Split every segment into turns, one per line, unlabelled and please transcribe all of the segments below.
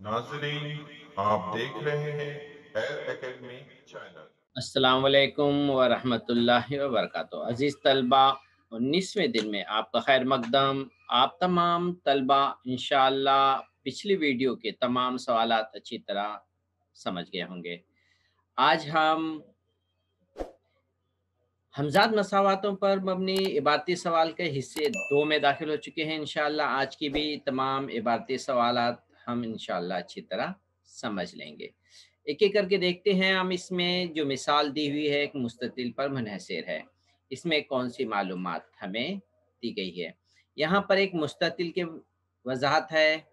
नाज़रीन, आप देख रहे हैं एयर एकेडमी चैनल।
अस्सलाम वालेकुम व रहमतुल्लाहि व बरकातुहू। अज़ीज़ तलबा, 19वें दिन में आपका खैर मक़दम। आप तमाम तलबा इंशाअल्लाह पिछली वीडियो के तमाम सवालात अच्छी तरह समझ गए होंगे। आज हम हमज़ाद मसावातों पर मबनी इबारती सवाल के हिस्से 2 में दाखिल हो चुके हैं। इंशाअल्लाह आज की भी तमाम इबारती सवालात हम इंशाअल्लाह अच्छी तरह समझ लेंगे। एक-एक करके देखते हैं हम। इसमें जो मिसाल दी हुई है एक मुस्ततिल पर मुनहसर है। इसमें कौन-सी मालूमात हमें दी गई है? यहाँ पर एक मुस्ततिल की वज़ाहत है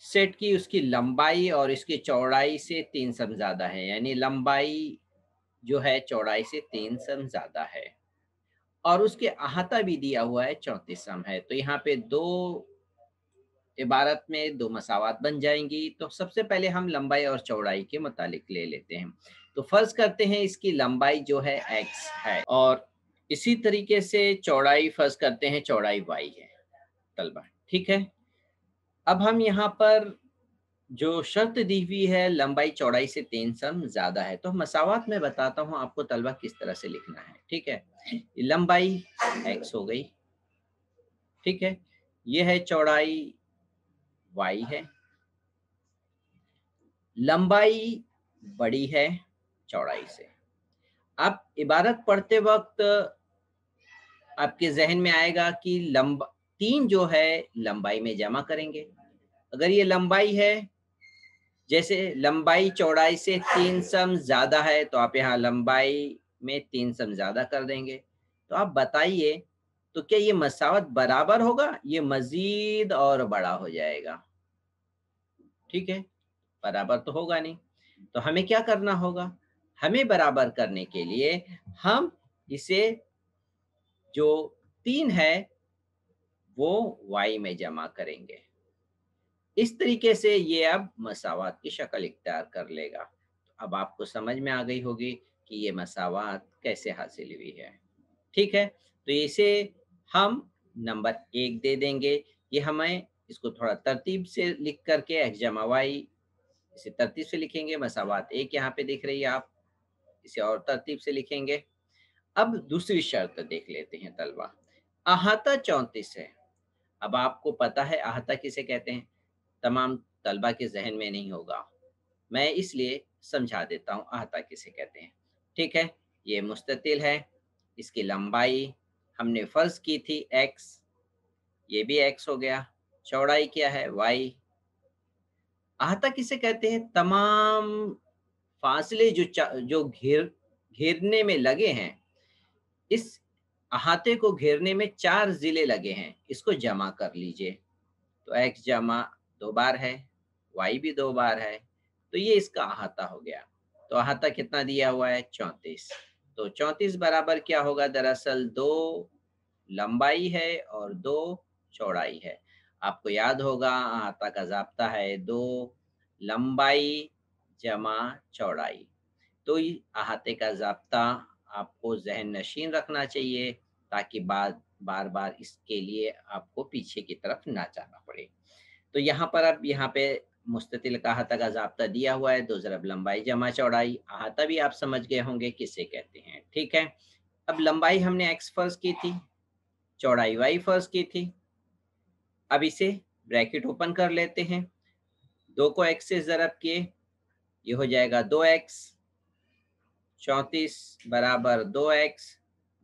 सेट की, उसकी लंबाई और इसकी चौड़ाई से 3 सम ज़्यादा है, यानी लंबाई जो है चौड़ाई से 3 सम ज़्यादा है और उसके अहाता भी दिया हुआ है 34 सम है। तो यहाँ पे 2 इबारत में 2 मसावात बन जाएँगी। तो सबसे पहले हम लंबाई और चौड़ाई के मुतालिक ले लेते हैं। तो फ़र्ज़ करते हैं इसकी लंबाई जो है x है और इसी तरीके से चौड़ाई फ़र्ज़ करते हैं चौड़ाई y है तलबा, ठीक है? अब हम यहाँ पर जो शर्त दी हुई है लंबाई चौड़ाई से 3 सम ज़्यादा है, तो मसावात मैं बताता हूँ आपको तलबा किस तरह से लिखना है, ठीक है? लंबाई x हो गई, ठीक है? ये है चौड़ाई y है। लंबाई बड़ी है चौड़ाई से। अब इबारत पढ़ते वक़्त आपके ज़हन में आएगा कि 3 जो है लंबाई में जमा करेंगे। अगर ये लंबाई है, जैसे लंबाई चौड़ाई से 3 सम ज़्यादा है, तो आप यहाँ लंबाई में 3 सम ज़्यादा कर देंगे। तो आप बताइए, तो क्या ये मसावत बराबर होगा? ये मज़ीद और बड़ा हो जाएगा, ठीक है? बराबर तो होगा नहीं। तो हमें क्या करना होगा? हमें बराबर करने के लिए हम इसे जो 3 है, वो y में जमा करेंगे। इस तरीके से ये अब मसावात की शक्ल इख्तियार कर लेगा। तो अब आपको समझ में आ गई होगी कि ये मसावात कैसे हासिल हुई है। ठीक है? तो इसे हम नंबर 1 दे देंगे। ये हमें इसको थोड़ा तरतीब से लिख कर के एक्स जमा वाई, इसे तरतीब से लिखेंगे। मसावात 1 यहाँ पे दिख रही है, आप इसे और तरतीब से लिखेंगे। अब दूसरी शर्त देख लेते हैं तलबा। अहाता 34 है। अब आपको पता है अहाता किसे कहते हैं? तमाम तलबा के ज़हन में नहीं होगा। मैं इसलिए समझा देता हूँ अहाता किसे कहते हैं। ठीक है? ये मुस्ततिल है, इसकी लंबाई हमने फ़र्ज़ की थी x, ये भी x हो गया। चौड़ाई क्या है? y। अहाता किसे कहते हैं? तमाम फ़ासले जो घेरने में लगे हैं, इस अहाते को घेरने में 4 ज़िले लगे हैं, इसको जमा कर लीजिए। तो x जमा 2 बार है, y भी 2 बार है, तो ये इसका अहाता हो गया। तो अहाता कितना दिया हुआ है? 34। तो 34 बराबर क्या होगा? दरअसल 2 लंबाई है और 2 चौड़ाई है। आपको याद होगा अहाता का ज़ाब्ता है 2 लंबाई जमा चौड़ाई। तो ये अहाते का ज़ाब्ता आपको ज़हन नशीन रखना चाहिए, ताकि बार-बार इसके लिए आपको पीछे की तरफ ना जाना पड़े। तो यहाँ पे मुस्ततिल का अहाता का ज़ाब्ता दिया हुआ है, 2 ज़रब लंबाई जमा चौड़ाई। अहाता भी आप समझ गए होंगे किसे कहते हैं, ठीक है? अब लंबाई हमने x फ़र्ज़ की थी, चौड़ाई y फ़र्ज़ की थी। अब इसे ब्रैकेट ओपन कर लेते हैं। 2 को x से ज़रब किए, ये हो जाएगा 2x, 34 बराबर 2x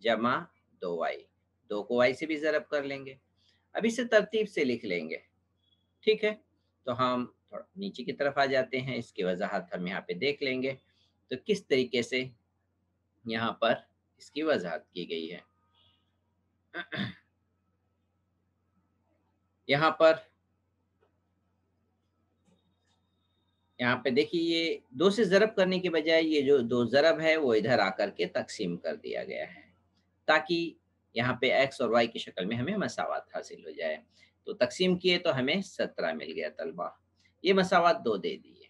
जमा 2y। 2 को y से भी ज़रब कर लेंगे। अब इसे तरतीब से लिख लेंगे, ठीक है? तो हम थोड़ा नीचे की तरफ आ जाते हैं, इसकी वज़ाहत हम यहाँ पे देख लेंगे। तो किस तरीके से यहाँ पर इसकी वज़ाहत की गई है। यहाँ पर यहाँ पे देखिए, ये 2 से ज़रब करने के बजाय ये जो 2 ज़रब है वो इधर आकर के तक़सीम कर दिया गया है, ताकि यहाँ पे x और y की शक्ल में हमें मसावात हासिल हो जाए। तो तक़सीम किए तो हमें 17 मिल गया तलबा। ये मसावात 2 दे दी है,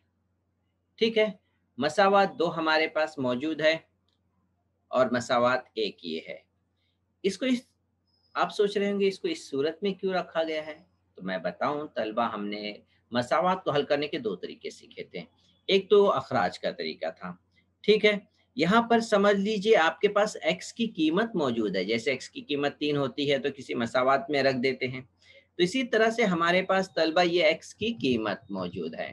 ठीक है? मसावात 2 हमारे पास मौजूद है और मसावात 1 ये है। इसको इस आप सोच रहे होंगे इसको इस सूरत में क्यों रखा गया है? तो मैं बताऊँ तलबा, हमने मसावात को हल करने के 2 तरीके सीखे थे। एक तो अखराज का तरीका था, ठीक है? यहाँ पर समझ लीजिए आपके पास x की कीमत मौजूद है, जैसे x की कीमत 3 होती है तो किसी मसावात में रख देते हैं। तो इसी तरह से हमारे पास तलबा ये x की कीमत मौजूद है,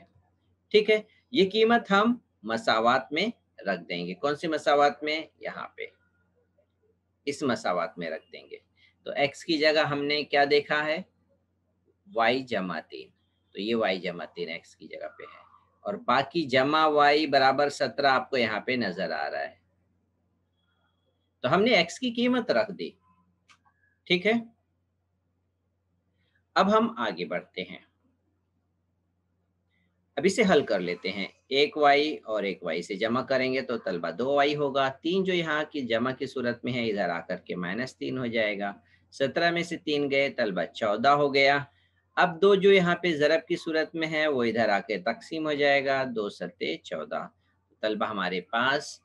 ठीक है? ये कीमत हम मसावात में रख देंगे। कौन सी मसावात में? यहाँ पे, इस मसावात में रख देंगे। तो x की जगह हमने क्या देखा है? y जमा 3, तो ये y जमा 3 x की जगह पे है और बाकी जमा y बराबर 17 आपको यहाँ पे नजर आ रहा है। तो हमने x की कीमत रख दी, ठीक है? अब हम आगे बढ़ते हैं। अब इसे हल कर लेते हैं। एक y और एक y से जमा करेंगे तो तलबा 2y होगा। 3 जो यहाँ की जमा की सूरत में है, इधर आकर के -3 हो जाएगा। 17 में से 3 गए, तलबा 14 हो गया। अब 2 जो यहाँ पे ज़रब की सूरत में है, वो इधर आके तक़सीम हो जाएगा। 2 सत्ते 14, तलबा हमारे पास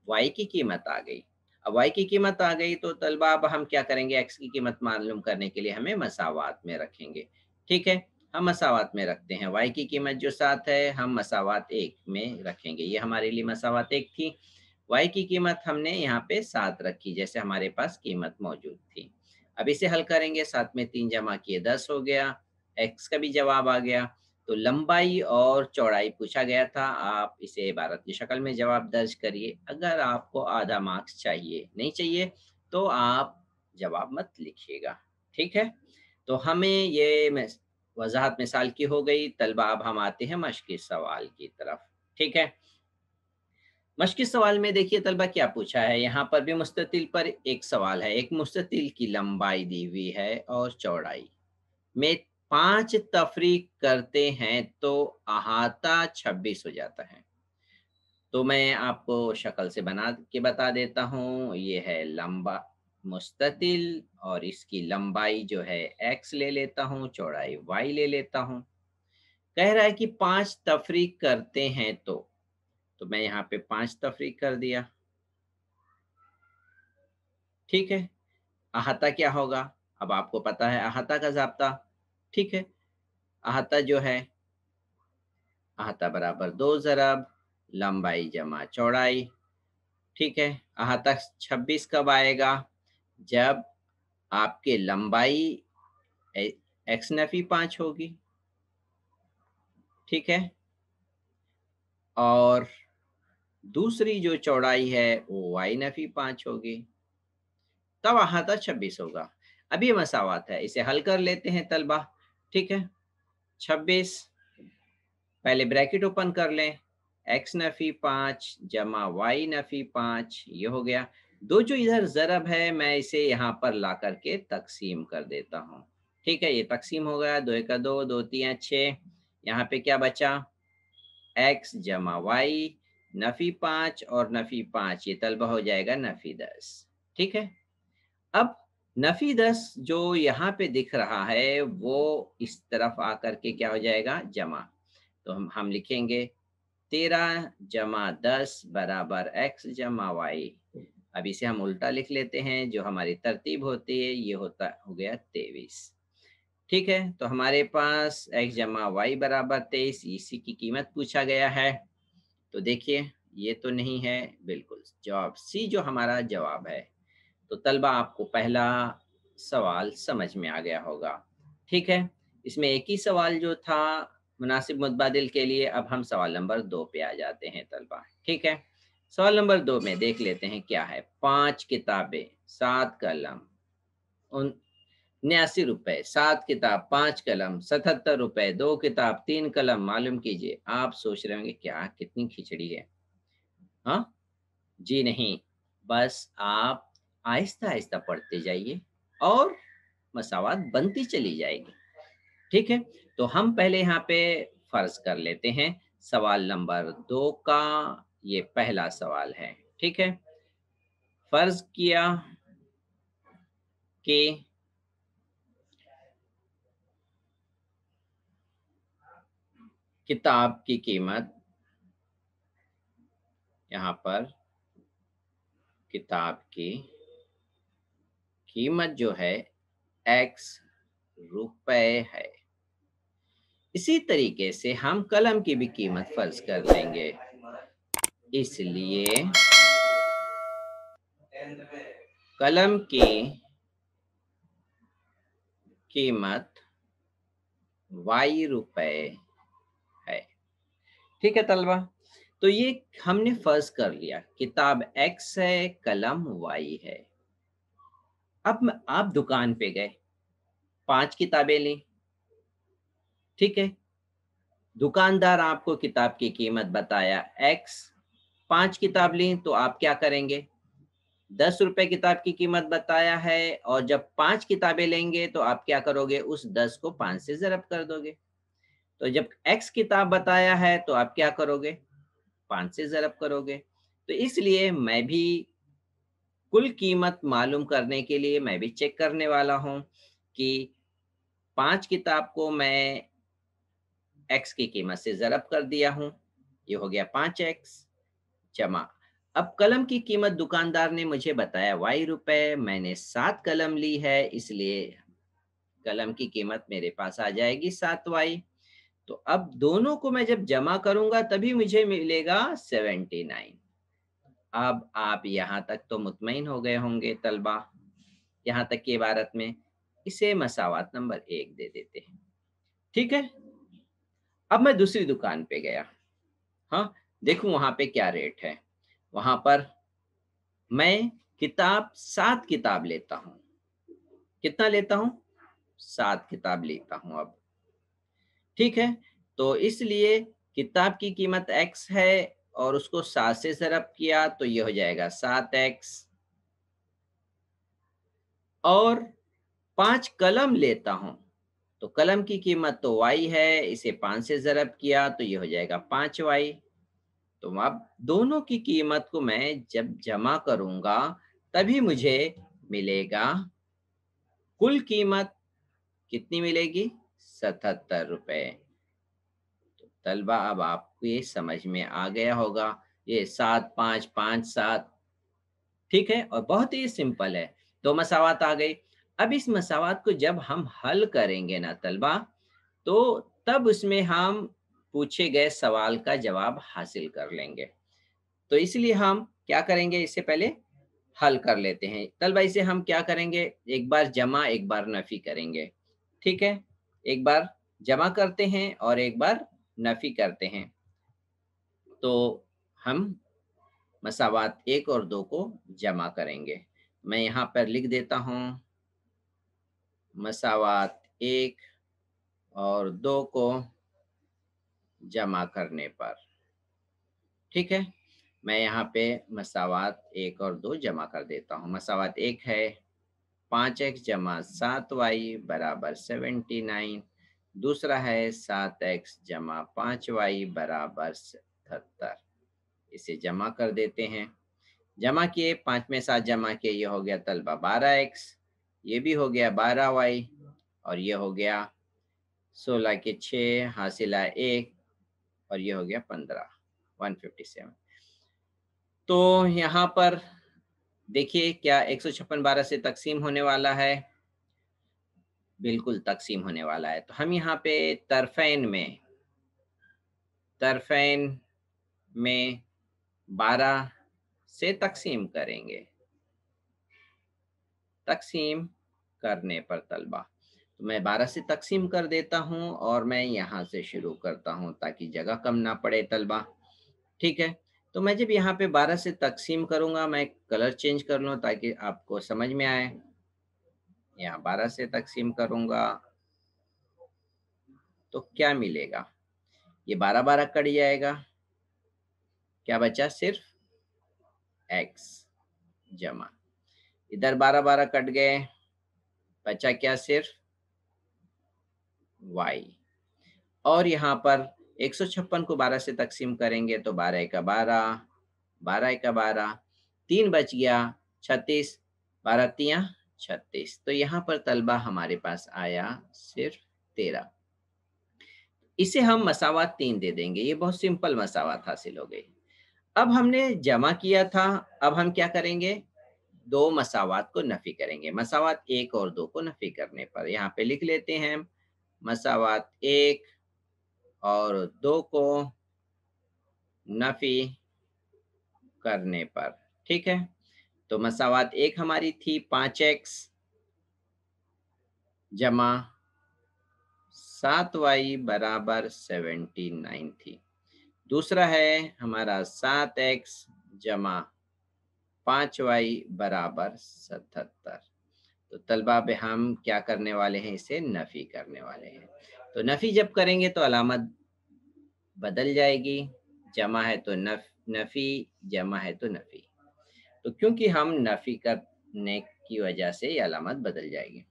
y की कीमत आ गई। अब y की कीमत आ गई तो तलबा अब हम क्या करेंगे? x की कीमत मालूम करने के लिए हमें मसावात में रखेंगे, ठीक है? हम मसावात में रखते हैं। y की कीमत जो 7 है, हम मसावात 1 में रखेंगे। ये हमारे लिए मसावात 1 थी। y की कीमत हमने यहाँ पे 7 रखी, जैसे हमारे पास कीमत मौजूद थी। अब इसे हल करेंगे, 7 में 3 जमा किए 10 हो गया। x का भी जवाब आ गया। तो लंबाई और चौड़ाई पूछा गया था। आप इसे इबारत की शक्ल में जवाब दर्ज करिए। अगर आपको आधा मार्क्स चाहिए, नहीं चाहिए, तो आप जवाब मत लिखिएगा, ठीक है? तो हमें ये वज़ाहत मिसाल की हो गई। तलबा अब हम आते हैं मश्क़ी सवाल की तरफ, ठीक है? मश्क़ी सवाल में देखिए तलबा क्या पूछा है। यहाँ पर भी मुस्ततिल पर एक सवाल है। एक मुस्ततिल की लंबाई दी हुई है और चौड़ाई में 5 तफरीक करते हैं तो अहाता 26 हो जाता है। तो मैं आपको शक्ल से बना के बता देता हूँ। ये है लंबा मुस्ततिल और इसकी लंबाई जो है x ले लेता हूँ, चौड़ाई y ले लेता हूँ। कह रहा है कि 5 तफरीक करते हैं तो मैं यहाँ पे 5 तफरीक कर दिया, ठीक है? अहाता क्या होगा? अब आपको पता है अहाता का ज़ाब्ता, ठीक है? अहाता जो है, अहाता बराबर 2 ज़रब लंबाई जमा चौड़ाई, ठीक है? अहाता 26 कब आएगा? जब आपके लंबाई एक्स नफ़ी 5 होगी, ठीक है? और दूसरी जो चौड़ाई है वो वाई नफ़ी 5 होगी, तब अहाता 26 होगा। अब ये मसावात है, इसे हल कर लेते हैं तलबा, ठीक है? 26, पहले ब्रैकेट ओपन कर लें, एक्स नफ़ी 5 जमा वाई नफ़ी 5, ये हो गया। 2 जो इधर ज़रब है, मैं इसे यहाँ पर ला कर के तक़सीम कर देता हूँ, ठीक है? ये तक़सीम हो गया, 2 एका 2, 2 तियाँ 6, यहाँ पे क्या बचा? एक्स जमा वाई, नफ़ी 5 और नफ़ी 5, ये तलबा हो जाएगा नफ़ी 10, ठीक है? अब नफ़ी 10 जो यहाँ पे दिख रहा है, वो इस तरफ आकर के क्या हो जाएगा? जमा। तो हम लिखेंगे 13 जमा 10 बराबर एक्स जमा वाई। अब इसे हम उल्टा लिख लेते हैं, जो हमारी तरतीब होती है, ये हो गया 23, ठीक है? तो हमारे पास एक्स जमा वाई बराबर 23, इसी की कीमत पूछा गया है। तो देखिए, ये तो नहीं है, बिल्कुल जवाब सी जो हमारा जवाब है। तो तलबा आपको पहला सवाल समझ में आ गया होगा, ठीक है? इसमें एक ही सवाल जो था मुनासिब मुतबादिल के लिए। अब हम सवाल नंबर 2 पे आ जाते हैं तलबा, ठीक है? सवाल नंबर 2 में देख लेते हैं क्या है। 5 किताबें, 7 कलम, उन 79 रुपए, 7 किताब, 5 कलम, 77 रुपए, 2 किताब, 3 कलम, मालूम कीजिए। आप सोच रहे होंगे क्या कितनी खिचड़ी है, हाँ? जी नहीं, बस आप आहिस्ता-आहिस्ता पढ़ते जाइए और मसावात बनती चली जाएगी, ठीक है? तो हम पहले यहाँ पे फ़र्ज़ कर लेते हैं, सवाल नंबर 2 का ये पहला सवाल है, ठीक है? फ़र्ज़ किया कि किताब की कीमत यहाँ पर किताब की कीमत जो है एक्स रुपए है, इसी तरीके से हम कलम की भी कीमत फर्ज कर लेंगे। इसलिए कलम की कीमत y रुपए है। ठीक है तलबा, तो ये हमने फर्ज कर लिया, किताब x है, कलम y है। अब आप दुकान पे गए, 5 किताबें ली। ठीक है, दुकानदार आपको किताब की कीमत बताया x, 5 किताब ली तो आप क्या करेंगे? 10 रुपए किताब की कीमत बताया है, और जब 5 किताबें लेंगे तो आप क्या करोगे? उस 10 को 5 से ज़रब कर दोगे। तो जब x किताब बताया है तो आप क्या करोगे? 5 से ज़रब करोगे। तो इसलिए मैं भी कुल कीमत मालूम करने के लिए मैं भी चेक करने वाला हूँ कि 5 किताब को मैं x की कीमत से ज़रब कर दिया हूँ, ये हो गया 5x जमा। अब कलम की कीमत दुकानदार ने मुझे बताया y रुपए, मैंने 7 कलम ली है, इसलिए कलम की कीमत मेरे पास आ जाएगी 7y। तो अब दोनों को मैं जब जमा करूंगा तभी मुझे मिलेगा 79। अब आप यहाँ तक तो मुतमईन हो गए होंगे तलबा, यहाँ तक की इबारत में। इसे मसावात नंबर 1 दे देते हैं। ठीक है, अब मैं दूसरी दुकान पे गया। हाँ, देखूं वहां पे क्या रेट है। वहां पर मैं किताब 7 किताब लेता हूँ। कितना लेता हूँ? 7 किताब लेता हूँ अब। ठीक है, तो इसलिए किताब की कीमत x है और उसको 7 से ज़रब किया तो ये हो जाएगा 7x। और 5 कलम लेता हूँ, तो कलम की कीमत तो y है, इसे 5 से ज़रब किया तो ये हो जाएगा 5y। तो अब दोनों की कीमत को मैं जब जमा करूंगा तभी मुझे मिलेगा कुल कीमत। कितनी मिलेगी? 77 रुपए। तो तलबा अब आपको ये समझ में आ गया होगा, ये 7 5 5 7। ठीक है, और बहुत ही सिंपल है। दो मसावात आ गई। अब इस मसावात को जब हम हल करेंगे ना तलबा, तो तब उसमें हम पूछे गए सवाल का जवाब हासिल कर लेंगे। तो इसलिए हम क्या करेंगे, इससे पहले हल कर लेते हैं तलबा। इसे हम क्या करेंगे, एक बार जमा एक बार नफी करेंगे। ठीक है, एक बार जमा करते हैं और एक बार नफी करते हैं। तो हम मसावात 1 और 2 को जमा करेंगे। मैं यहाँ पर लिख देता हूँ, मसावात 1 और 2 को जमा करने पर। ठीक है, मैं यहाँ पे मसावात 1 और 2 जमा कर देता हूँ। मसावात 1 है 5x जमा 7y बराबर 79। दूसरा है 7x जमा 5y बराबर 77। इसे जमा कर देते हैं। जमा किए, 5 में 7 जमा किए, ये हो गया तलबा 12x, ये भी हो गया 12y, और ये हो गया 16 के 6 हासिला 1, और ये हो गया 15, 157। तो यहाँ पर देखिए क्या 156 12 से तकसीम होने वाला है? बिल्कुल तकसीम होने वाला है। तो हम यहाँ पे तरफ़ैन में 12 से तकसीम करेंगे। तकसीम करने पर तलबा, तो मैं 12 से तकसीम कर देता हूँ और मैं यहाँ से शुरू करता हूँ ताकि जगह कम ना पड़े तलबा। ठीक है, तो मैं जब यहाँ पे 12 से तकसीम करूँगा, मैं कलर चेंज कर लूँ ताकि आपको समझ में आए। यहाँ 12 से तकसीम करूँगा तो क्या मिलेगा? ये 12 12 कट जाएगा, क्या बचा? सिर्फ x जमा, इधर 12 12 कट गए, बचा क्या? सिर्फ y। और यहाँ पर 156 को 12 से तकसीम करेंगे तो 12 का 12, 12 का 12, 3 बच गया 36, 12 तियां 36। तो यहाँ पर तलबा हमारे पास आया सिर्फ 13। इसे हम मसावात 3 दे देंगे। ये बहुत सिंपल मसावात हासिल हो गई। अब हमने जमा किया था, अब हम क्या करेंगे? 2 मसावात को नफ़ी करेंगे। मसावात 1 और 2 को नफ़ी करने पर यहाँ पे लिख लेते हैं, मसावात 1 और 2 को नफ़ी करने पर, ठीक है। तो मसावात एक हमारी थी 5x जमा 7y बराबर 79 थी। दूसरा है हमारा 7x जमा 5y बराबर 77। तो तलबा पे हम क्या करने वाले हैं, इसे नफ़ी करने वाले हैं। तो नफ़ी जब करेंगे तो अलामत बदल जाएगी, जमा है तो नफ़ी, जमा है तो नफ़ी। तो क्योंकि हम नफ़ी करने की वजह से ये अलामत बदल जाएगी।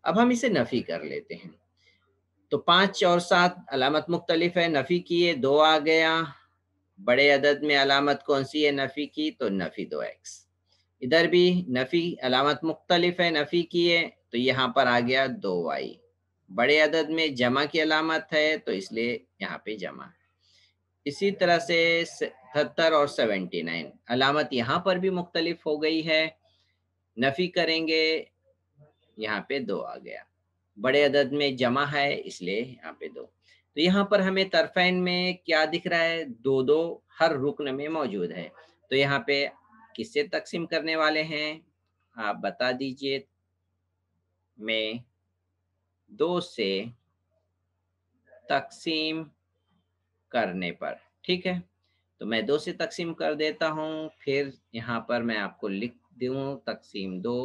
अब हम इसे नफ़ी कर लेते हैं। तो 5 और 7 अलामत मुख्तलिफ है, नफ़ी किए 2 आ गया। बड़े अदद में अलामत कौन सी है नफ़ी की, तो नफ़ी 2x। इधर भी नफ़ी अलामत मुख्तलिफ है, नफ़ी किए तो यहाँ पर आ गया 2y। बड़े अदद में जमा की अलामत है तो इसलिए यहाँ पे जमा। इसी तरह से 77 और 79 अलामत यहाँ पर भी मुख्तलिफ हो गई है, नफ़ी करेंगे यहाँ पे 2 आ गया। बड़े अदद में जमा है इसलिए यहाँ पे 2। तो यहाँ पर हमें तरफ़ैन में क्या दिख रहा है, 2-2 हर रुक्न में मौजूद है। तो यहाँ पे किससे तक़सीम करने वाले हैं, आप बता दीजिए। मैं 2 से तक़सीम करने पर, ठीक है। तो मैं 2 से तक़सीम कर देता हूँ, फिर यहाँ पर मैं आपको लिख दूँ तक़सीम 2।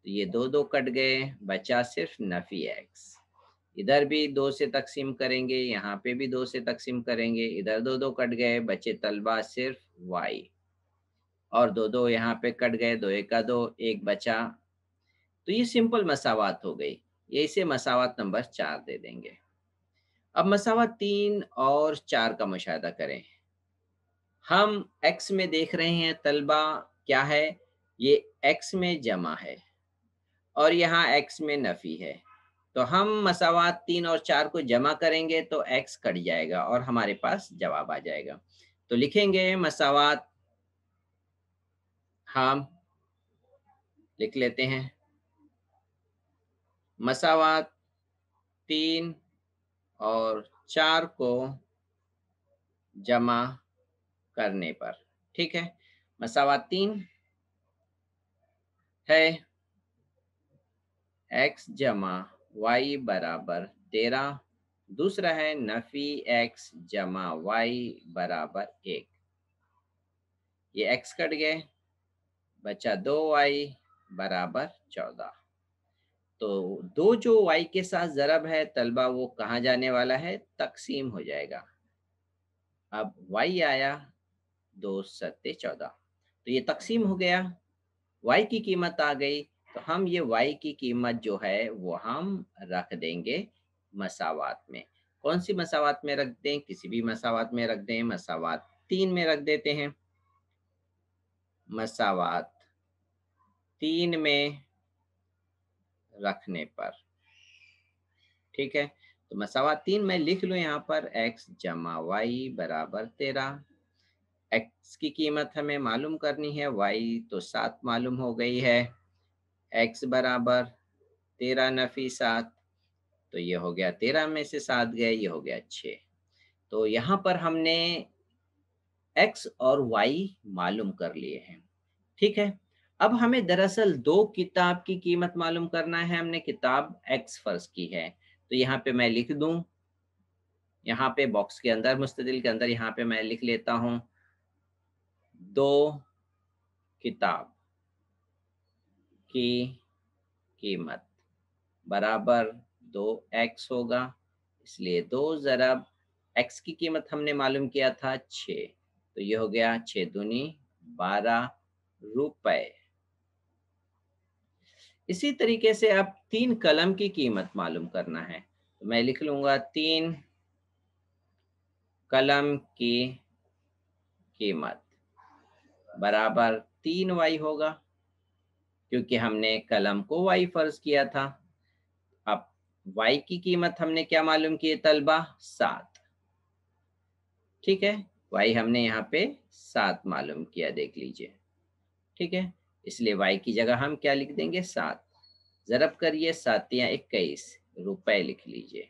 तो ये 2-2 कट गए, बचा सिर्फ नफ़ी x। इधर भी 2 से तक़सीम करेंगे, यहाँ पे भी 2 से तक़सीम करेंगे, इधर 2-2 कट गए, बचे तलबा सिर्फ y। और 2-2 यहाँ पे कट गए, 2 1 का 2, 1 बचा। तो ये सिंपल मसावात हो गई। ये इसे मसावात नंबर 4 दे देंगे। अब मसावात 3 और 4 का मुशाहिदा करें। हम x में देख रहे हैं तलबा क्या है, ये x में जमा है और यहाँ x में नफ़ी है। तो हम मसावात 3 और 4 को जमा करेंगे तो x कट जाएगा और हमारे पास जवाब आ जाएगा। तो लिखेंगे मसावात, हम लिख लेते हैं मसावात 3 और 4 को जमा करने पर, ठीक है। मसावात 3 है x जमा y बराबर 13। दूसरा है नफ़ी x जमा y बराबर 1। ये x कट गए, बचा 2y बराबर 14। तो 2 जो y के साथ ज़रब है तलबा, वो कहाँ जाने वाला है, तक़सीम हो जाएगा। अब y आया 2 सत्ते 14, तो ये तक़सीम हो गया, y की कीमत आ गई। तो हम ये y की कीमत जो है वो हम रख देंगे मसावात में। कौन सी मसावात में रख दें, किसी भी मसावात में रख दें। मसावात 3 में रख देते हैं। मसावात 3 में रखने पर, ठीक है। तो मसावात 3 में लिख लो यहाँ पर x जमा वाई बराबर 13। x की कीमत हमें मालूम करनी है, y तो 7 मालूम हो गई है, x बराबर 13 नफ़ी 7। तो ये हो गया 13 में से 7 गए, ये हो गया 6। तो यहाँ पर हमने x और y मालूम कर लिए हैं, ठीक है। अब हमें दरअसल 2 किताब की कीमत मालूम करना है। हमने किताब x फ़र्ज़ की है, तो यहाँ पे मैं लिख दूँ, यहाँ पे बॉक्स के अंदर मुस्ततिल के अंदर यहाँ पे मैं लिख लेता हूँ 2 किताब की कीमत बराबर 2x होगा। इसलिए 2 ज़रब x की कीमत हमने मालूम किया था 6, तो ये हो गया 6 दूनी 12 रुपए। इसी तरीके से अब 3 कलम की कीमत मालूम करना है, तो मैं लिख लूँगा 3 कलम की कीमत बराबर 3y होगा, क्योंकि हमने कलम को y फ़र्ज़ किया था। अब y की कीमत हमने क्या मालूम की है तलबा, 7, ठीक है। y हमने यहाँ पे 7 मालूम किया, देख लीजिए, ठीक है। इसलिए y की जगह हम क्या लिख देंगे, 7। ज़रब करिए, 7 या 21 रुपए लिख लीजिए,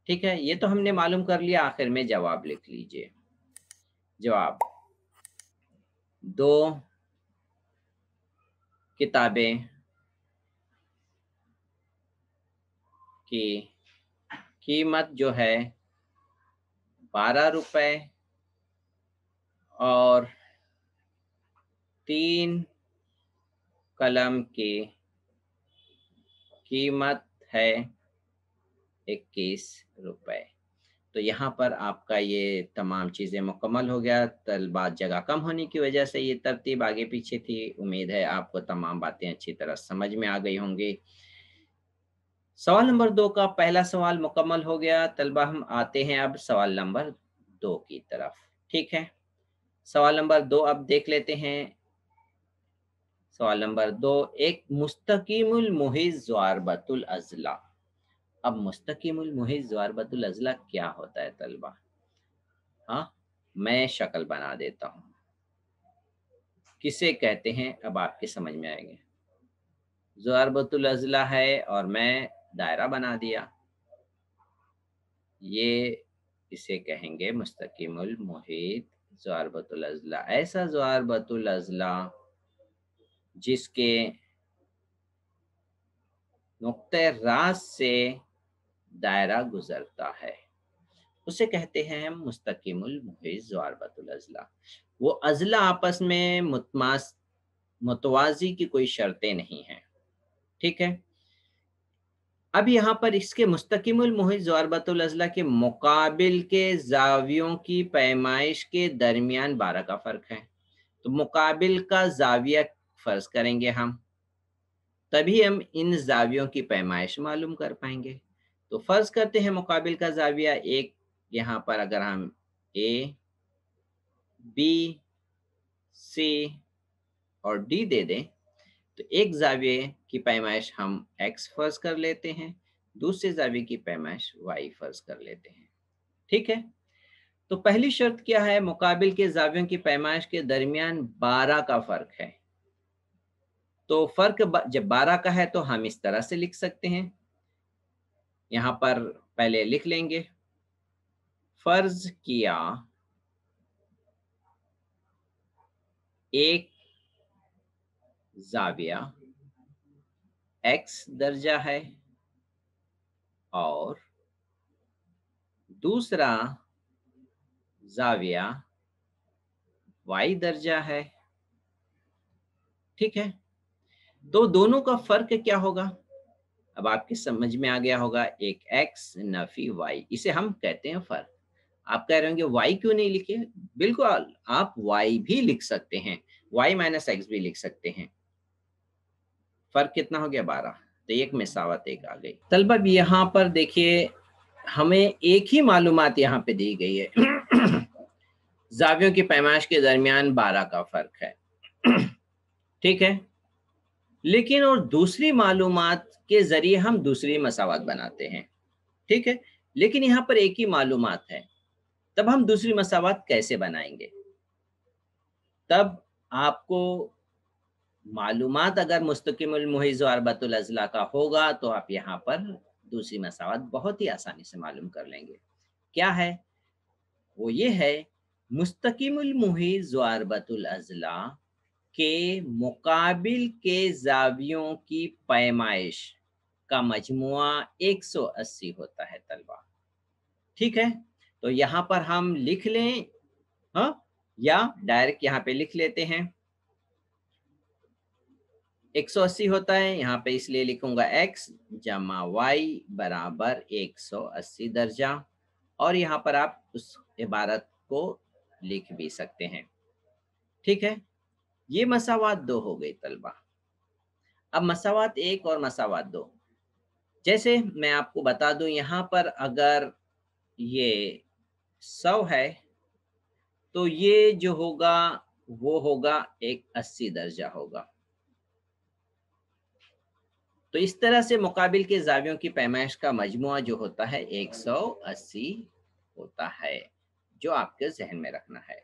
ठीक है, ये तो हमने मालूम कर लिया। आखिर में जवाब लिख लीजिए। जवाब, 2 किताबें की कीमत जो है 12 रुपए और 3 कलम की कीमत है 21 रुपए। तो यहाँ पर आपका ये तमाम चीज़ें मुकम्मल हो गया। तलबा जगह कम होने की वजह से ये तरतीब आगे पीछे थी। उम्मीद है आपको तमाम बातें अच्छी तरह समझ में आ गई होंगी। सवाल नंबर 2 का पहला सवाल मुकम्मल हो गया। तलबा हम आते हैं अब सवाल नंबर 2 की तरफ। ठीक है, सवाल नंबर 2 अब देख लेते हैं। सवाल नंबर 2, एक मुस्तकीमुल मुहित ज़वारबतुल अज़ला। अब मुस्तकीमुल मुहित ज़वारबतुल अज़ला क्या होता है तलबा? हाँ, मैं शक्ल बना देता हूँ। किसे कहते हैं अब आपके समझ में आएंगे। ज़वारबतुल अज़ला है और मैं दायरा बना दिया। ये इसे कहेंगे मुस्तकीमुल मुहित ज़वारबतुल अज़ला। ऐसा ज़वारबतुल अज़ला जिसके नुक्ते रास से दायरा गुजरता है, उसे कहते हैं हम मुस्तकीमुल मुहित ज़वारबतुल अज़ला। वो अज़ला आपस में मुतवाज़ी की कोई शर्तें नहीं हैं। ठीक है, अब यहाँ पर इसके मुस्तकिमुल मुहित ज़वारबतुल अज़ला के मुकाबिल के ज़ावियों की पैमाइश के दरमियान 12 का फ़र्क है। तो मुकाबिल का ज़ाविया फ़र्ज़ करेंगे हम, तभी हम इन ज़ावियों की पैमाइश मालूम कर पाएंगे। तो फ़र्ज़ करते हैं मुकाबिल का ज़ाविया एक, यहाँ पर अगर हम ए, बी, सी और डी दे दें, तो एक ज़ाविये की पैमाइश हम एक्स फ़र्ज़ कर लेते हैं, दूसरे ज़ाविये की पैमाइश वाई फ़र्ज़ कर लेते हैं। ठीक है, तो पहली शर्त क्या है? मुकाबिल के ज़ावियों की पैमाइश के दरमियान 12 का फ़र्क है। तो फ़र्क जब 12 का है तो हम इस तरह से लिख सकते हैं। यहाँ पर पहले लिख लेंगे, फ़र्ज़ किया एक ज़ाविया एक्स दर्जा है और दूसरा ज़ाविया वाई दर्जा है। ठीक है, तो दोनों का फ़र्क क्या होगा? अब आपकी समझ में आ गया होगा, एक एक्स नफी वाई, इसे हम कहते हैं फ़र्क। आप कह रहे होंगे वाई क्यों नहीं लिखे? बिल्कुल, आप वाई भी लिख सकते हैं, वाई माइनस एक्स भी लिख सकते हैं। फ़र्क कितना हो गया? 12। तो एक मिसावत एक आ गई। तलबा यहाँ पर देखिए, हमें एक ही मालूमात यहाँ पे दी गई है। ज़ावियों की पैमाइश के दरमियान 12 का फ़र्क है। ठीक है, लेकिन और दूसरी मालूमात के ज़रिए हम दूसरी मसावत बनाते हैं। ठीक है, लेकिन यहाँ पर एक ही मालूमात है, तब हम दूसरी मसावत कैसे बनाएंगे? तब आपको मालूमात अगर मुस्तकिमुल मुहित ज़वारबतुल अज़ला का होगा तो आप यहाँ पर दूसरी मसावत बहुत ही आसानी से मालूम कर लेंगे। क्या है? वो ये है, मुस्तकिमुल मुहित ज़वारबतुल अज़ला के मुकाबिल के ज़ावियों की पैमाइश का मजमुआ 180 होता है तलबा। ठीक है, तो यहाँ पर हम लिख लें, हाँ, या डायरेक्ट यहाँ पे लिख लेते हैं। 180 होता है, यहाँ पे इसलिए लिखूंगा x जमा y बराबर 180 दर्जा, और यहाँ पर आप उस इबारत को लिख भी सकते हैं। ठीक है, ये मसावात 2 हो गई तलबा। अब मसावात 1 और मसावात 2, जैसे मैं आपको बता दूं, यहाँ पर अगर ये 100 है तो ये जो होगा वो होगा एक 80 दर्जा होगा। तो इस तरह से मुकाबिल के ज़ावियों की पैमाइश का मजमुआ जो होता है 180 होता है, जो आपके जहन में रखना है।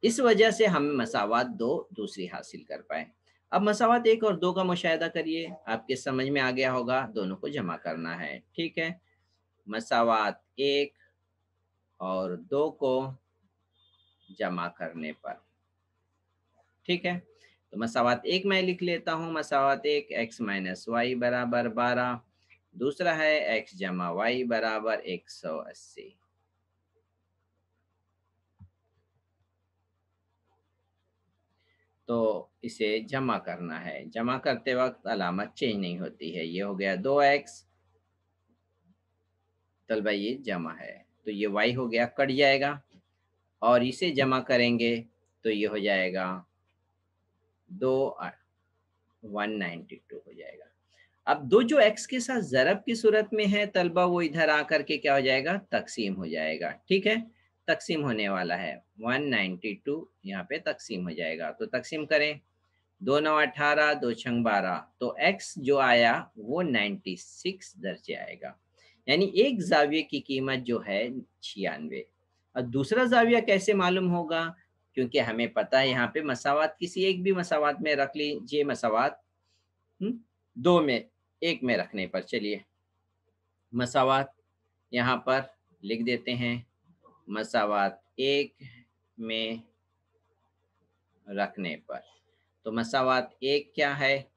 इस वजह से हम मसावात 2 दूसरी हासिल कर पाए। अब मसावात 1 और 2 का मुशाहिदा करिए, आपके समझ में आ गया होगा, दोनों को जमा करना है। ठीक है, मसावात 1 और 2 को जमा करने पर। ठीक है, तो मसावात 1 मैं लिख लेता हूँ। मसावात 1 x माइनस वाई बराबर 12, दूसरा है x जमा वाई बराबर 180। तो इसे जमा करना है। जमा करते वक्त अलामत चेंज नहीं होती है। ये हो गया 2x, तलबा ये जमा है, तो ये y हो गया, कट जाएगा और इसे जमा करेंगे तो ये हो जाएगा 192 हो जाएगा। अब दो जो x के साथ ज़रब की सूरत में है तलबा, वो इधर आकर के क्या हो जाएगा, तकसीम हो जाएगा। ठीक है, तकसीम होने वाला है, 192 यहाँ पे तकसीम हो जाएगा। तो तकसीम करें, 2 9 18, 2 छंग 12, तो x जो आया वो 96 दर्जे आएगा। यानी एक जाविये की कीमत जो है 96। और दूसरा जाविया कैसे मालूम होगा, क्योंकि हमें पता है यहाँ पे मसावात किसी एक भी मसावात में रख लीजिए, मसावात दो में, एक में रखने पर, चलिए मसावात यहाँ पर लिख देते हैं। मसावात 1 में रखने पर, तो मसावात 1 क्या है,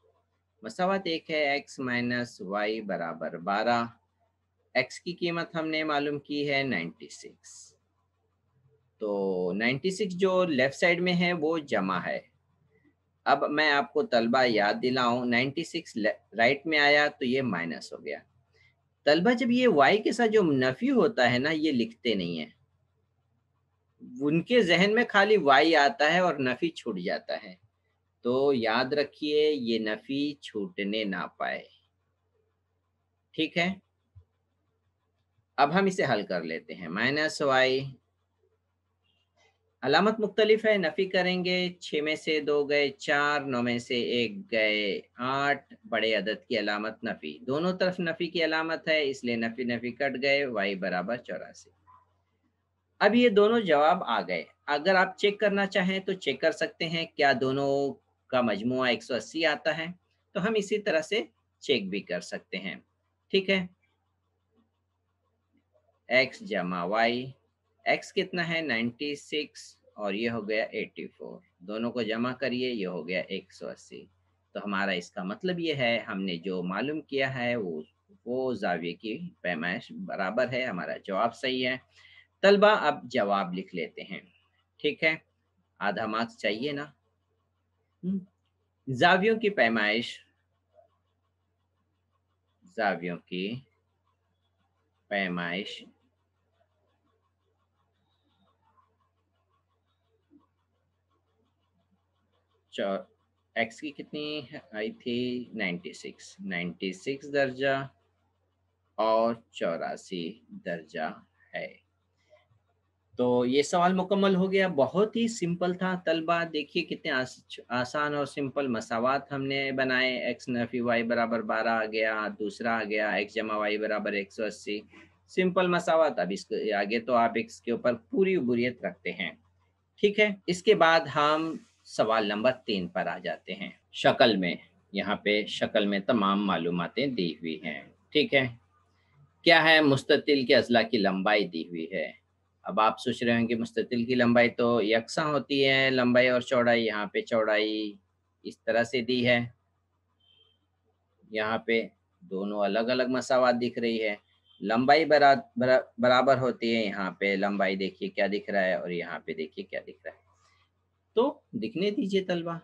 मसावात 1 है x माइनस वाई बराबर 12। x की कीमत हमने मालूम की है 96, तो 96 जो लेफ्ट साइड में है वो जमा है। अब मैं आपको तलबा याद दिलाऊं, 96 राइट में आया तो ये माइनस हो गया। तलबा जब ये y के साथ जो नफी होता है ना, ये लिखते नहीं है, उनके जहन में खाली y आता है और नफी छूट जाता है। तो याद रखिए ये नफी छूटने ना पाए। ठीक है, अब हम इसे हल कर लेते हैं। माइनस वाई, अलामत मुख्तलिफ है, नफ़ी करेंगे, 6 में से 2 गए 4, 9 में से 1 गए 8, बड़े अदद की अलामत नफ़ी, दोनों तरफ नफ़ी की अलामत है, इसलिए नफ़ी नफ़ी कट गए, y बराबर 84। अब ये दोनों जवाब आ गए। अगर आप चेक करना चाहें तो चेक कर सकते हैं क्या दोनों का मजमुआ 180 आता है, तो हम इसी तरह से चेक भी कर सकते हैं। ठीक है, x जमा वाई, x कितना है 96 और ये हो गया 84, दोनों को जमा करिए, ये हो गया 180। तो हमारा इसका मतलब ये है, हमने जो मालूम किया है वो जाविये की पैमाइश बराबर है। हमारा जवाब सही है। तलबा अब जवाब लिख लेते हैं। ठीक है, आधा मार्क्स चाहिए ना। जावियों की पैमाइश, जावियों की पैमाइश एक्स की कितनी आई थी, 96 दर्जा और 84 दर्जा है। तो ये सवाल मुकम्मल हो गया। बहुत ही सिंपल था तलबा, देखिए कितने आसान और सिंपल मसावात हमने बनाए। एक्स नफी वाई बराबर 12 आ गया, दूसरा आ गया एक्स जमा वाई बराबर 180, सिंपल मसावात। अब इसके आगे तो आप इसके ऊपर पूरी बुरियत रखते हैं। ठीक है, इसके बाद हम सवाल नंबर 3 पर आ जाते हैं। शक्ल में, यहाँ पे शक्ल में तमाम मालूमातें दी हुई हैं। ठीक है, क्या है, मुस्ततिल के अजला की लंबाई दी हुई है। अब आप सोच रहे होंगे मुस्ततिल की लंबाई तो यकसा होती है, लंबाई और चौड़ाई। यहाँ पे चौड़ाई इस तरह से दी है, यहाँ पे दोनों अलग अलग मसावात दिख रही है। लंबाई बराबर होती है, यहाँ पे लंबाई देखिए क्या दिख रहा है और यहाँ पे देखिए क्या दिख रहा है। तो दिखने दीजिए तलबा,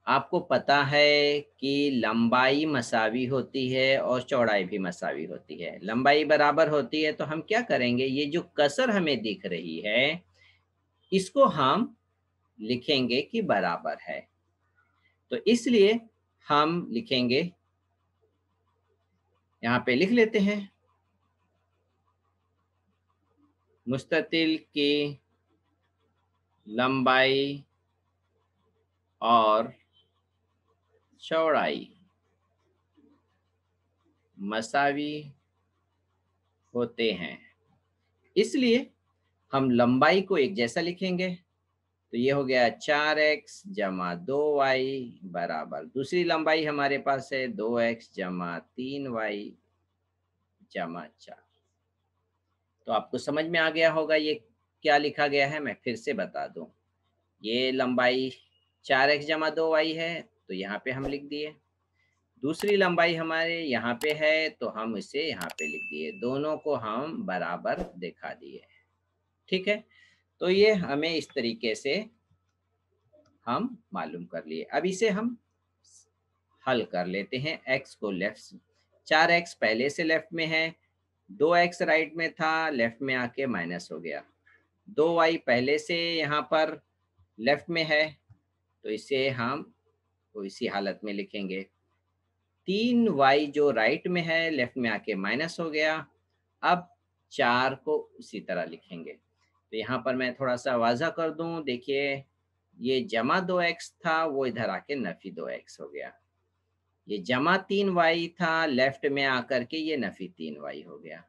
आपको पता है कि लंबाई मसावी होती है और चौड़ाई भी मसावी होती है। लंबाई बराबर होती है तो हम क्या करेंगे, ये जो कसर हमें दिख रही है इसको हम लिखेंगे कि बराबर है। तो इसलिए हम लिखेंगे, यहाँ पे लिख लेते हैं, मुस्ततिल की लंबाई और चौड़ाई मसावी होते हैं, इसलिए हम लंबाई को एक जैसा लिखेंगे। तो ये हो गया 4x जमा 2y बराबर, दूसरी लंबाई हमारे पास है 2x जमा 3y जमा 4। तो आपको समझ में आ गया होगा ये क्या लिखा गया है। मैं फिर से बता दूं, ये लंबाई 4x जमा 2y है, तो यहाँ पे हम लिख दिए। दूसरी लंबाई हमारे यहाँ पे है, तो हम इसे यहाँ पे लिख दिए। दोनों को हम बराबर दिखा दिए। ठीक है, तो ये हमें इस तरीके से हम मालूम कर लिए। अब इसे हम हल कर लेते हैं। x को लेफ्ट, 4x पहले से लेफ्ट में है, 2x राइट में था, लेफ्ट में आके माइनस हो गया। 2y पहले से यहाँ पर लेफ्ट में है, तो इसे हम इसी हालत में लिखेंगे। 3y जो राइट में है, लेफ्ट में आके माइनस हो गया। अब 4 को उसी तरह लिखेंगे। तो यहाँ पर मैं थोड़ा सा वाज़ा कर दूं, देखिए ये जमा 2x था, वो इधर आके नफी 2x हो गया। ये जमा 3y था, लेफ्ट में आकर के ये नफी 3y हो गया।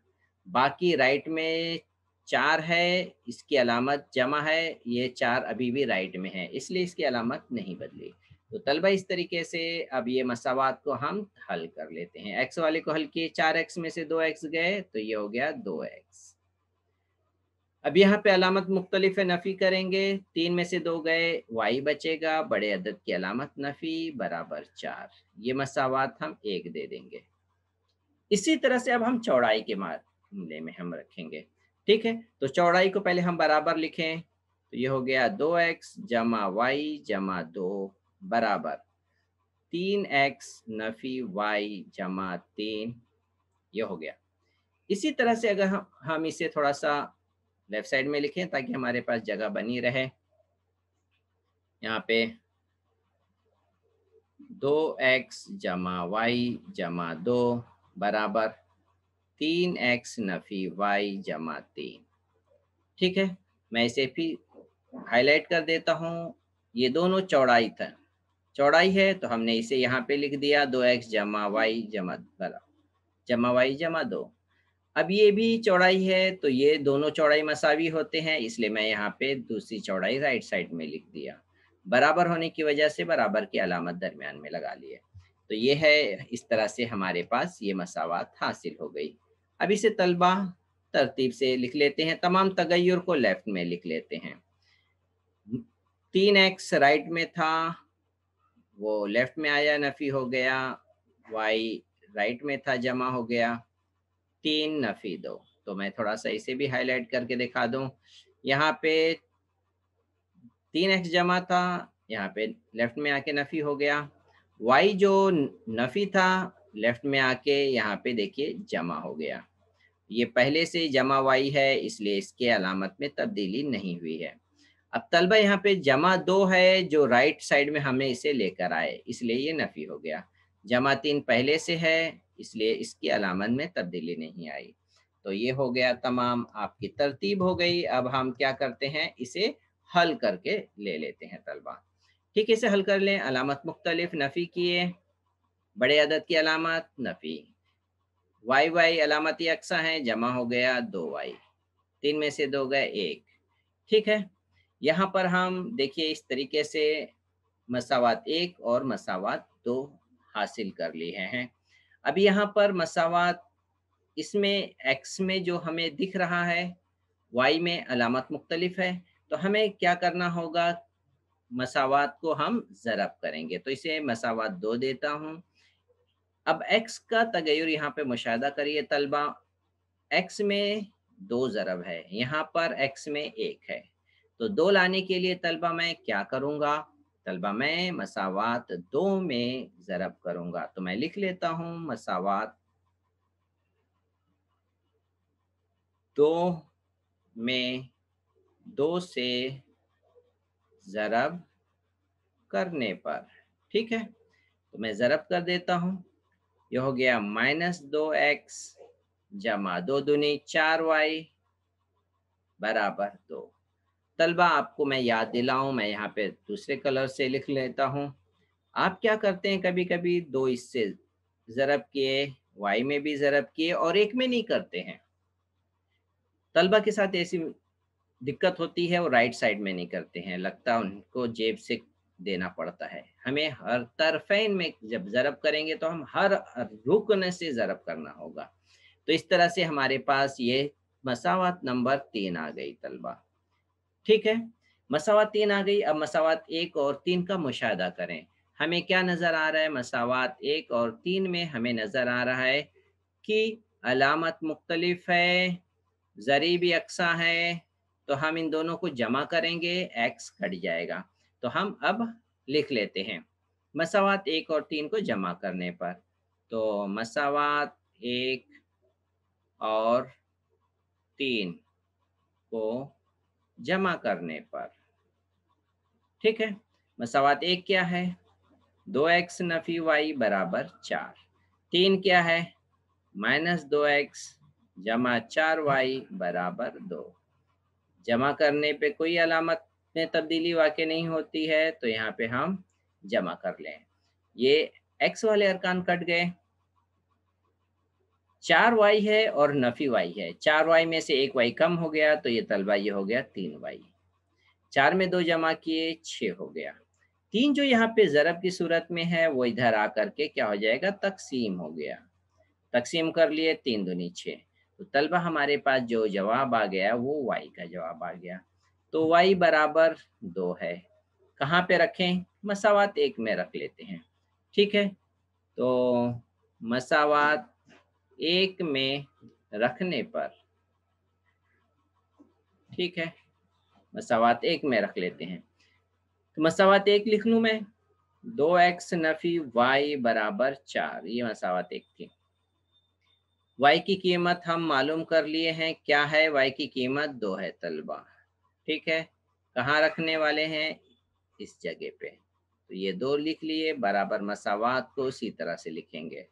बाकी राइट में 4 है, इसकी अलामत जमा है, ये 4 अभी भी राइट में है, इसलिए इसकी अलामत नहीं बदली। तो तलबा इस तरीके से अब ये मसावात को हम हल कर लेते हैं। x वाले को हल किए, 4x में से 2x गए, तो ये हो गया 2x। अब यहाँ पे अलामत मुख्तलिफ है, नफ़ी करेंगे, 3 में से 2 गए, y बचेगा, बड़े अदद की अलामत नफ़ी बराबर 4। ये मसावात हम 1 दे देंगे। इसी तरह से अब हम चौड़ाई के मामले में हम रखेंगे। ठीक है, तो चौड़ाई को पहले हम बराबर लिखें, तो ये हो गया 2x जमा वाई जमा 2 बराबर 3x नफ़ी y जमा 3, ये हो गया। इसी तरह से अगर हम इसे थोड़ा सा लेफ्ट साइड में लिखें ताकि हमारे पास जगह बनी रहे, यहाँ पे 2x जमा वाई जमा 2 बराबर 3x नफ़ी y जमा 3। ठीक है, मैं इसे फिर हाईलाइट कर देता हूँ। ये दोनों चौड़ाई था, चौड़ाई है, तो हमने इसे यहाँ पे लिख दिया 2x जमा वाई जमा वाई जमा 2। अब ये भी चौड़ाई है, तो ये दोनों चौड़ाई मसावी होते हैं, इसलिए मैं यहाँ पे दूसरी चौड़ाई राइट साइड में लिख दिया। बराबर होने की वजह से बराबर की अलामत दरमियान में लगा लिए। तो ये है, इस तरह से हमारे पास ये मसावात हासिल हो गई। अब इसे तलबा तरतीब से लिख लेते हैं, तमाम तगय्युर को लेफ्ट में लिख लेते हैं। 3x राइट में था, वो लेफ्ट में आया, नफ़ी हो गया। y राइट में था, जमा हो गया। 3 नफ़ी 2, तो मैं थोड़ा सा इसे भी हाईलाइट करके दिखा दूं। यहाँ पे 3x जमा था, यहाँ पे लेफ्ट में आके नफ़ी हो गया। y जो नफ़ी था, लेफ्ट में आके यहाँ पे देखिए जमा हो गया। ये पहले से जमा y है, इसलिए इसके अलामत में तब्दीली नहीं हुई है। अब तलबा यहाँ पे जमा 2 है, जो राइट साइड में हमें इसे लेकर आए, इसलिए ये नफ़ी हो गया। जमा 3 पहले से है, इसलिए इसकी अलामत में तब्दीली नहीं आई। तो ये हो गया, तमाम आपकी तरतीब हो गई। अब हम क्या करते हैं, इसे हल करके ले लेते हैं तलबा। ठीक है, इसे हल कर लें। अलामत मुख्तलिफ, नफ़ी किए, बड़े अदद की अलामत नफ़ी, वाई वाई अलामती अक्सा हैं, जमा हो गया 2y, 3 में से 2 गए 1। ठीक है, यहाँ पर हम देखिए इस तरीके से मसावात 1 और मसावात 2 हासिल कर लिए हैं। अब यहाँ पर मसावात, इसमें x में जो हमें दिख रहा है, y में अलामत मुख्तलिफ है, तो हमें क्या करना होगा, मसावात को हम ज़रब करेंगे। तो इसे मसावात 2 देता हूँ। अब x का तगय्युर यहाँ पे मुशाहिदा करिए तलबा, x में 2 ज़रब है, यहाँ पर x में 1 है। तो 2 लाने के लिए तलबा मैं क्या करूँगा, तलबा मैं मसावात 2 में ज़रब करूँगा। तो मैं लिख लेता हूँ मसावात 2 में 2 से ज़रब करने पर। ठीक है, तो मैं ज़रब कर देता हूँ। यह हो गया -2x जमा 2 दूनी 4y बराबर 2। तलबा आपको मैं याद दिलाऊं, मैं यहाँ पे दूसरे कलर से लिख लेता हूँ। आप क्या करते हैं, कभी कभी 2 इससे ज़रब किए, y में भी ज़रब किए और 1 में नहीं करते हैं। तलबा के साथ ऐसी दिक्कत होती है, वो राइट साइड में नहीं करते हैं, लगता है उनको जेब से देना पड़ता है। हमें हर तरफेन में जब ज़रब करेंगे तो हम हर रुकन से ज़रब करना होगा। तो इस तरह से हमारे पास ये मसावात नंबर 3 आ गई तलबा। ठीक है, मसावात 3 आ गई। अब मसावात 1 और 3 का मुशाहदा करें। हमें क्या नज़र आ रहा है? मसावात 1 और 3 में हमें नज़र आ रहा है कि अलामत मुख्तलिफ है, ज़री भी यकसा है, तो हम इन दोनों को जमा करेंगे, एक्स कट जाएगा। तो हम अब लिख लेते हैं, मसावात 1 और 3 को जमा करने पर, तो मसावात 1 और 3 को जमा करने पर, ठीक है, मसावात 1 क्या है? 2x नफ़ी y बराबर 4। 3 क्या है? -2x जमा 4y बराबर 2। जमा करने पे कोई अलामत में तब्दीली वाक़ई नहीं होती है, तो यहाँ पे हम जमा कर लें। ये x वाले अरकान कट गए, 4y है और नफ़ी y है। 4y में से 1 y कम हो गया, तो ये तलबा ये हो गया 3y। 4 में 2 जमा किए 6 हो गया। 3 जो यहाँ पे ज़रब की सूरत में है, वो इधर आकर के क्या हो जाएगा? तक़सीम हो गया। तक़सीम कर लिए, 3 दूनी 6। तो तलबा हमारे पास जो जवाब आ गया वो y का जवाब आ गया। तो y बराबर 2 है। कहाँ पे रखें? मसावात 1 में रख लेते हैं। ठीक है? तो मसावात 1 में रखने पर, ठीक है? मसावात 1 में रख लेते हैं। तो मसावात 1 लिख लूँ मैं? 2x नफ़ी y बराबर 4, ये मसावात 1 थी। y की कीमत हम मालूम कर लिए हैं, क्या है? y की कीमत 2 है तलबा। ठीक है, कहाँ रखने वाले हैं? इस जगह पे। तो ये 2 लिख लिए, बराबर मसावात को उसी तरह से लिखेंगे।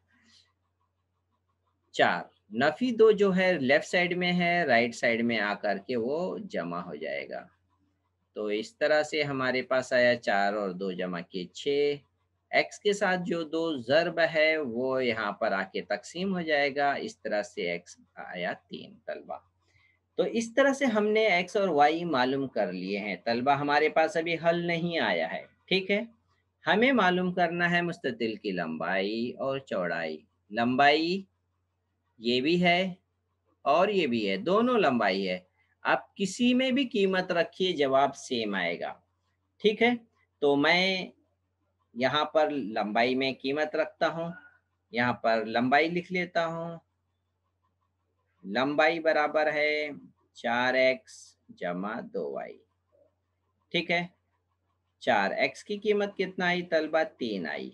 4 नफ़ी 2 जो है लेफ्ट साइड में है, राइट साइड में आकर के वो जमा हो जाएगा। तो इस तरह से हमारे पास आया 4 और 2 जमा किए 6। एक्स के साथ जो 2 ज़र्ब है वो यहाँ पर आके तक़सीम हो जाएगा। इस तरह से एक्स आया 3 तलबा। तो इस तरह से हमने एक्स और वाई मालूम कर लिए हैं तलबा। हमारे पास अभी हल नहीं आया है, ठीक है? हमें मालूम करना है मुस्ततिल की लंबाई और चौड़ाई। लंबाई ये भी है और ये भी है, दोनों लंबाई है। आप किसी में भी कीमत रखिए, जवाब सेम आएगा। ठीक है, तो मैं यहाँ पर लंबाई में कीमत रखता हूँ, यहाँ पर लंबाई लिख लेता हूँ। लंबाई बराबर है 4x जमा 2y। ठीक है, 4x की कीमत कितना आई तलबा? 3 आई।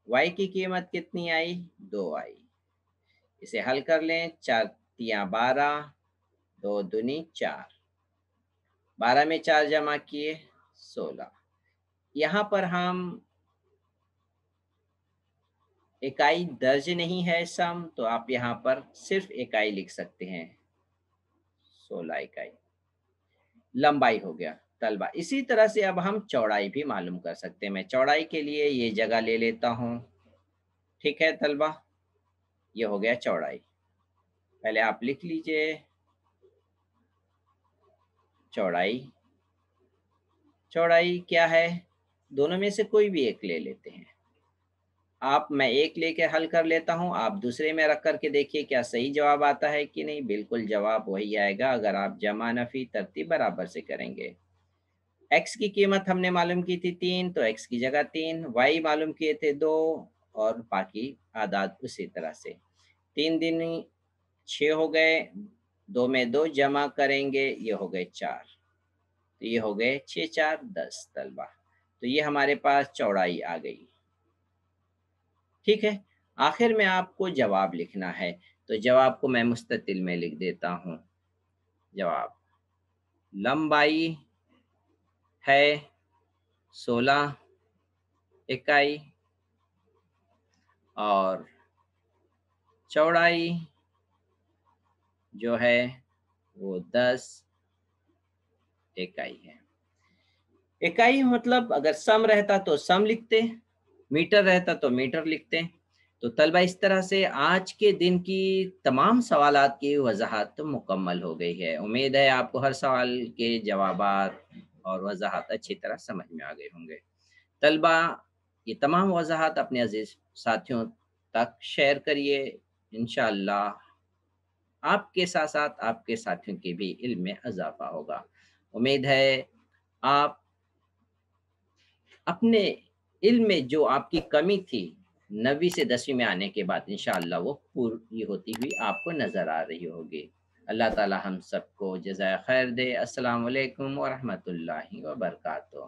y की कीमत कितनी आई? 2 आई। इसे हल कर लें, 4 तियाँ 12, 2 दूनी 4, 12 में 4 जमा किए 16। यहाँ पर हम इकाई दर्ज नहीं है सम, तो आप यहाँ पर सिर्फ इकाई लिख सकते हैं, 16 इकाई। लंबाई हो गया तलबा। इसी तरह से अब हम चौड़ाई भी मालूम कर सकते हैं। मैं चौड़ाई के लिए ये जगह ले लेता हूँ। ठीक है तलबा, ये हो गया चौड़ाई। पहले आप लिख लीजिए चौड़ाई। चौड़ाई क्या है? दोनों में से कोई भी एक ले लेते हैं। मैं एक लेके हल कर लेता हूँ, आप दूसरे में रख कर के देखिए क्या सही जवाब आता है कि नहीं। बिल्कुल जवाब वही आएगा अगर आप जमा नफ़ी तरतीब बराबर से करेंगे। एक्स की कीमत हमने मालूम की थी 3, तो एक्स की जगह 3, वाई मालूम किए थे 2 और बाकी आदाद उसी तरह से। 3 दिन 6 हो गए, 2 में 2 जमा करेंगे, ये हो गए 4। तो ये हो गए 6 4 10 तलबा। तो ये हमारे पास चौड़ाई आ गई। ठीक है, आखिर में आपको जवाब लिखना है, तो जवाब को मैं मुस्ततिल में लिख देता हूँ। जवाब लंबाई है 16 इकाई और चौड़ाई जो है वो 10 इकाई है। इकाई मतलब अगर सम रहता तो सम लिखते, मीटर रहता तो मीटर लिखते। तो तलबा इस तरह से आज के दिन की तमाम सवालात की वजाहत तो मुकम्मल हो गई है। उम्मीद है आपको हर सवाल के जवाबात और वजाहत अच्छी तरह समझ में आ गए होंगे। तलबा ये तमाम वजाहत अपने अजीज साथियों तक शेयर करिए। इंशाअल्लाह आपके साथ-साथ आपके साथियों के भी इल्म में इज़ाफ़ा होगा। उम्मीद है आप अपने इल्म में जो आपकी कमी थी, 9वीं से 10वीं में आने के बाद इंशाअल्लाह वो पूरी होती हुई आपको नज़र आ रही होगी। अल्लाह ताला हम सबको जज़ाए खैर दे। अस्सलामु अलैकुम व रहमतुल्लाहि व बरकातहू।